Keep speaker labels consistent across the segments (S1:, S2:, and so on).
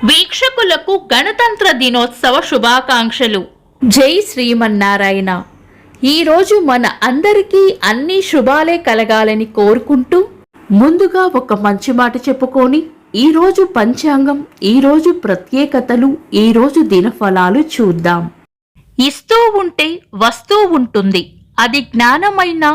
S1: వీక్షకులకు గణతంత్ర దినోత్సవ శుభాకాంక్షలు. జై శ్రీమన్నారాయణ. ఈరోజు మన అందరికీ అన్ని శుభాలే కలగాలని కోరుకుంటూ ముందుగా ఒక మంచి మాట చెప్పుకొని ఈరోజు పంచాంగం, ఈరోజు ప్రత్యేకతలు, ఈరోజు దినఫలాలు చూద్దాం. ఇస్తూ ఉంటే వస్తూ ఉంటుంది. అది జ్ఞానమైనా,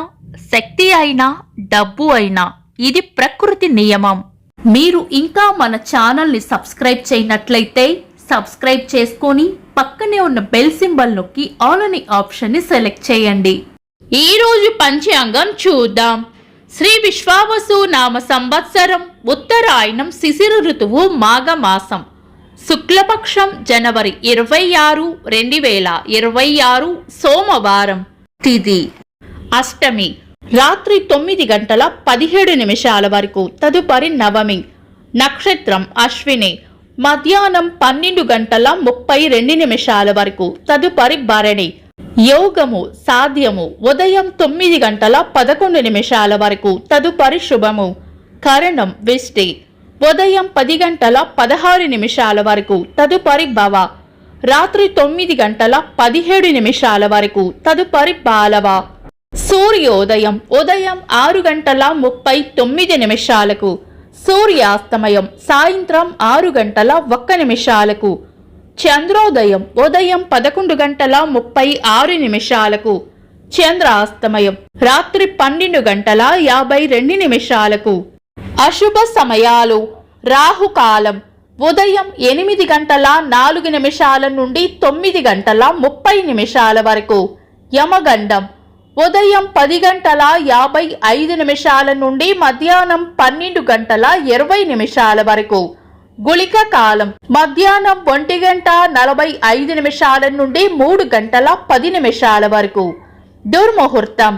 S1: శక్తి అయినా, డబ్బు అయినా. ఇది ప్రకృతి నియమం. మీరు ఇంకా మన ఛానల్ని సబ్స్క్రైబ్ చేయనట్లయితే సబ్స్క్రైబ్ చేసుకొని పక్కనే ఉన్న బెల్ సింబల్ నొక్కి ఆల్ అనే ఆప్షన్ని సెలెక్ట్ చేయండి. ఈరోజు పంచాంగం చూద్దాం. శ్రీ విశ్వావసు నామ సంవత్సరం, ఉత్తరాయణం, శిశిర ఋతువు, మాఘమాసం, శుక్లపక్షం, జనవరి 26, 2026, సోమవారం. తిథి అష్టమి, రాత్రి 9 గంటల 17 నిమిషాల వరకు. తదుపరి నవమి. నక్షత్రం అశ్విని, మధ్యాహ్నం 12 గంటల 32 నిమిషాల వరకు. తదుపరి భరణి. యోగము సాధ్యము ఉదయం 9 గంటల 11 నిమిషాల వరకు. తదుపరి శుభము. కరణం విష్టి, ఉదయం 10 గంటల 16 నిమిషాల వరకు. తదుపరి భవ, రాత్రి 9 గంటల 17 నిమిషాల వరకు. తదుపరి బాలవ. సూర్యోదయం ఉదయం 6 గంటల 39 నిమిషాలకు. సూర్యాస్తమయం సాయంత్రం 6 గంటల 1 నిమిషాలకు. చంద్రోదయం ఉదయం 11 గంటల 36 నిమిషాలకు. చంద్రాస్తమయం రాత్రి 12 గంటల 52 నిమిషాలకు. అశుభ సమయాలు. రాహుకాలం ఉదయం 8 గంటల 4 నిమిషాల నుండి 9 గంటల 30 నిమిషాల వరకు. యమగండం ఉదయం 10 గంటల 55 నిమిషాల నుండి మధ్యాహ్నం 12 గంటల 20 నిమిషాల వరకు. గుళిక కాలం మధ్యాహ్నం 1 గంట 45 నిమిషాల నుండి 3 గంటల 10 నిమిషాల వరకు. దుర్ముహూర్తం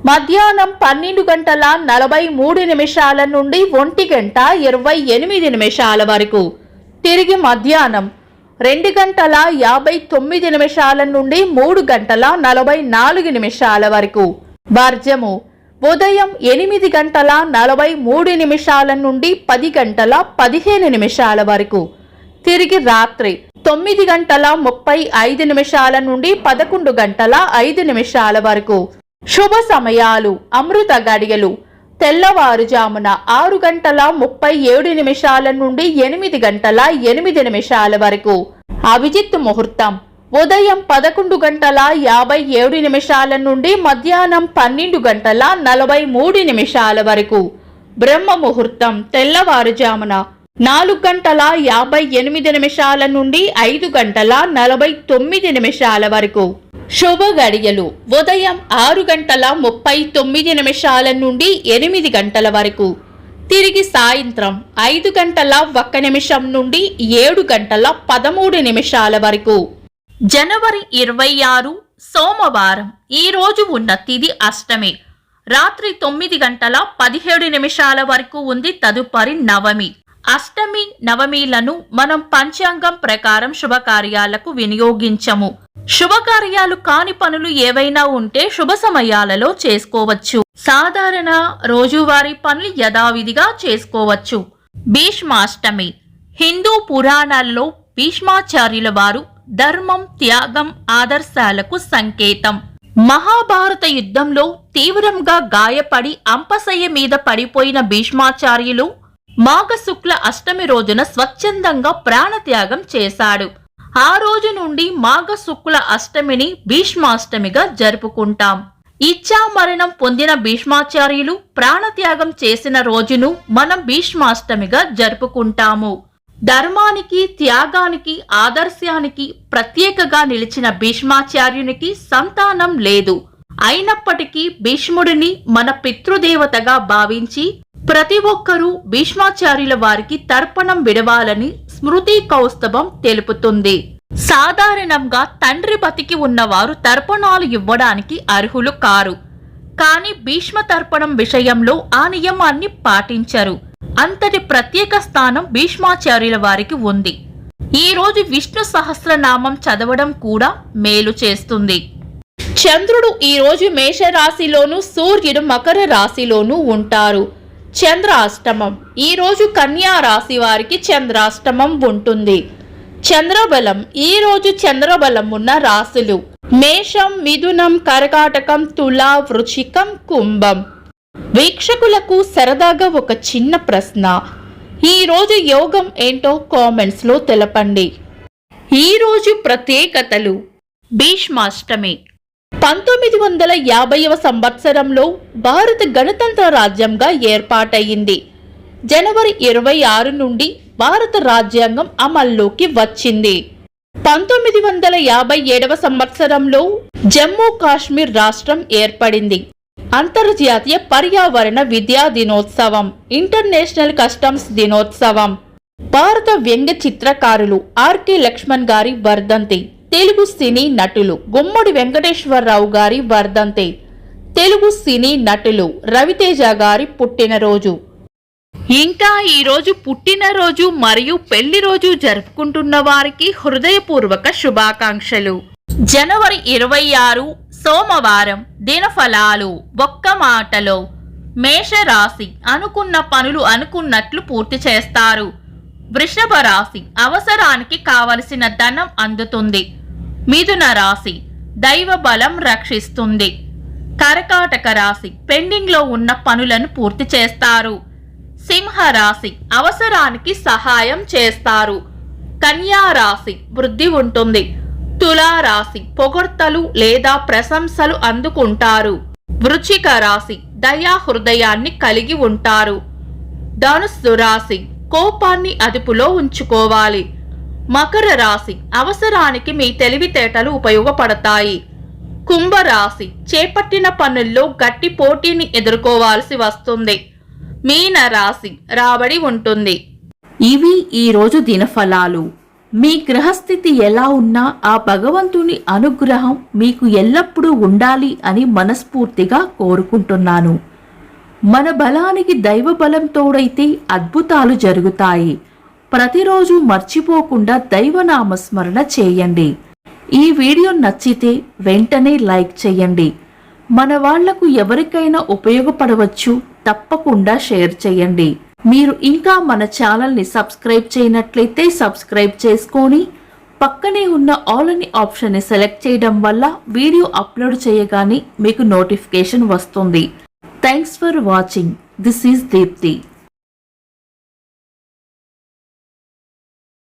S1: మధ్యాహ్నం 12 గంటల 43 నిమిషాల నుండి 1 గంట 28 నిమిషాల వరకు. తిరిగి మధ్యాహ్నం 2 గంటల 59 నిమిషాల నుండి 3 గంటల 44 నిమిషాల వరకు. వర్జము ఉదయం 8 గంటల 43 నిమిషాల నుండి 10 గంటల 15 నిమిషాల వరకు. తిరిగి రాత్రి 9 గంటల 35 నిమిషాల నుండి 11 గంటల 5 నిమిషాల వరకు. శుభ సమయాలు. అమృత గడియలు తెల్లవారుజామున 6 గంటల 37 నిమిషాల నుండి 8 గంటల 8 నిమిషాల వరకు. అభిజిత్ ముహూర్తం ఉదయం 11 గంటల 57 నిమిషాల నుండి మధ్యాహ్నం 12 గంటల 43 నిమిషాల వరకు. బ్రహ్మ ముహూర్తం తెల్లవారుజామున 4 గంటల 58 నిమిషాల నుండి 5 గంటల 49 నిమిషాల వరకు. శుభ గడియలు ఉదయం 6 గంటల 39 నిమిషాల నుండి 8 గంటల వరకు. తిరిగి సాయంత్రం 5 గంటల 1 నిమిషం నుండి 7 గంటల 13 నిమిషాల వరకు. జనవరి 26, సోమవారం. ఈ రోజు ఉన్న తిథి అష్టమి, రాత్రి 9 గంటల 17 నిమిషాల వరకు ఉంది. తదుపరి నవమి. అష్టమి, నవమిలను మనం పంచాంగం ప్రకారం శుభకార్యాలకు వినియోగించము. శుభకార్యాలు కాని పనులు ఏవైనా ఉంటే శుభ సమయాలలో చేసుకోవచ్చు. సాధారణ రోజువారీ పనులు యథావిధిగా చేసుకోవచ్చు. భీష్మాష్టమి. హిందూ పురాణాల్లో భీష్మాచార్యుల వారు ధర్మం, త్యాగం, ఆదర్శాలకు సంకేతం. మహాభారత యుద్ధంలో తీవ్రంగా గాయపడి అంపశయ్య మీద పడిపోయిన భీష్మాచార్యులు మాఘ శుక్ల అష్టమి రోజున స్వచ్ఛందంగా ప్రాణత్యాగం చేశాడు. ఆ రోజు నుండి మాఘ శుక్ల అష్టమిని భీష్మాష్టమిగా జరుపుకుంటాం. ఇచ్చా మరణం పొందిన భీష్మాచార్యులు ప్రాణత్యాగం చేసిన రోజును మనం భీష్మాష్టమిగా జరుపుకుంటాము. ధర్మానికి, త్యాగానికి, ఆదర్శానికి ప్రత్యేకగా నిలిచిన భీష్మాచార్యునికి సంతానం లేదు. అయినప్పటికీ భీష్ముడిని మన పితృదేవతగా భావించి ప్రతి ఒక్కరూ భీష్మాచార్యుల వారికి తర్పణం విడవాలని స్మృతి కౌస్తభం తెలుపుతుంది. సాధారణంగా తండ్రి బతికి ఉన్నవారు తర్పణాలు ఇవ్వడానికి అర్హులు కారు. కానీ భీష్మ తర్పణం విషయంలో ఆ నియమాన్ని పాటించరు. అంతటి ప్రత్యేక స్థానం భీష్మాచార్యుల వారికి ఉంది. ఈ రోజు విష్ణు సహస్రనామం చదవడం కూడా మేలు చేస్తుంది. చంద్రుడు ఈ రోజు మేషరాశిలోను, సూర్యుడు మకర రాశిలోనూ ఉంటారు. చంద్రాష్టమం. ఈరోజు కన్యా రాశి వారికి చంద్రాష్టమం ఉంటుంది. చంద్రబలం. ఈరోజు చంద్రబలం ఉన్న రాశులు మేషం, మిథునం, కర్కాటకం, తులా, వృశ్చికం, కుంభం. వీక్షకులకు సరదాగా ఒక చిన్న ప్రశ్న. ఈరోజు యోగం ఏంటో కామెంట్స్లో తెలపండి. ఈరోజు ప్రత్యేకతలు. భీష్మాష్టమి. 1950వ సంవత్సరంలో భారత గణతంత్ర రాజ్యంగా ఏర్పాటయింది. జనవరి 26 నుండి భారత రాజ్యాంగం అమల్లోకి వచ్చింది. 1957వ సంవత్సరంలో జమ్మూ కాశ్మీర్ రాష్ట్రం ఏర్పడింది. అంతర్జాతీయ పర్యావరణ విద్యా దినోత్సవం, ఇంటర్నేషనల్ కస్టమ్స్ దినోత్సవం. భారత వ్యంగ్య చిత్రకారులు ఆర్కే లక్ష్మణ్ గారి వర్ధంతి. తెలుగు సినీ నటులు గుమ్మడి వెంకటేశ్వరరావు గారి వర్ధంతి. తెలుగు సినీ నటులు రవితేజ గారి పుట్టినరోజు. ఇంకా ఈరోజు పుట్టినరోజు మరియు పెళ్లి రోజు జరుపుకుంటున్న వారికి హృదయపూర్వక శుభాకాంక్షలు. జనవరి 26 సోమవారం. దినఫలాలు. ఒక్క మాటలో మేషరాశి. అనుకున్న పనులు అనుకున్నట్లు పూర్తి చేస్తారు. వృషభ రాశి. అవసరానికి కావలసిన ధనం అందుతుంది. మిథున రాశి. దైవ బలం రక్షిస్తుంది. కర్కాటక రాశి. పెండింగ్లో ఉన్న పనులను పూర్తి చేస్తారు. సింహ రాశి. అవసరానికి సహాయం చేస్తారు. కన్యా రాశి. వృద్ధి ఉంటుంది. తులా రాశి. పొగడ్తలు లేదా ప్రశంసలు అందుకుంటారు. వృశ్చిక రాశి. దయా హృదయాన్ని కలిగి ఉంటారు. ధనుస్సు రాశి. కోపాన్ని అదుపులో ఉంచుకోవాలి. మకర రాశి. అవసరానికి మీ తెలివితేటలు ఉపయోగపడతాయి. కుంభరాశి. చేపట్టిన పనుల్లో గట్టి పోటీని ఎదుర్కోవాల్సి వస్తుంది. మీన రాశి. రాబడి ఉంటుంది. ఇవి ఈరోజు దినఫలాలు. మీ గ్రహస్థితి ఎలా ఉన్నా ఆ భగవంతుని అనుగ్రహం మీకు ఎల్లప్పుడూ ఉండాలి అని మనస్ఫూర్తిగా కోరుకుంటున్నాను. మన బలానికి దైవ బలం తోడైతే అద్భుతాలు జరుగుతాయి. ప్రతిరోజు మర్చిపోకుండా దైవనామస్మరణ చేయండి. ఈ వీడియో నచ్చితే వెంటనే లైక్ చేయండి. మన వాళ్లకు ఎవరికైనా ఉపయోగపడవచ్చు. తప్పకుండా షేర్ చేయండి. మీరు ఇంకా మన ఛానల్ని సబ్స్క్రైబ్ చేయనట్లయితే సబ్స్క్రైబ్ చేసుకొని పక్కనే ఉన్న ఆల్ అని ఆప్షన్ని సెలెక్ట్ చేయడం వల్ల వీడియో అప్లోడ్ చేయగానే మీకు నోటిఫికేషన్ వస్తుంది. Thanks for watching. This is Deepti.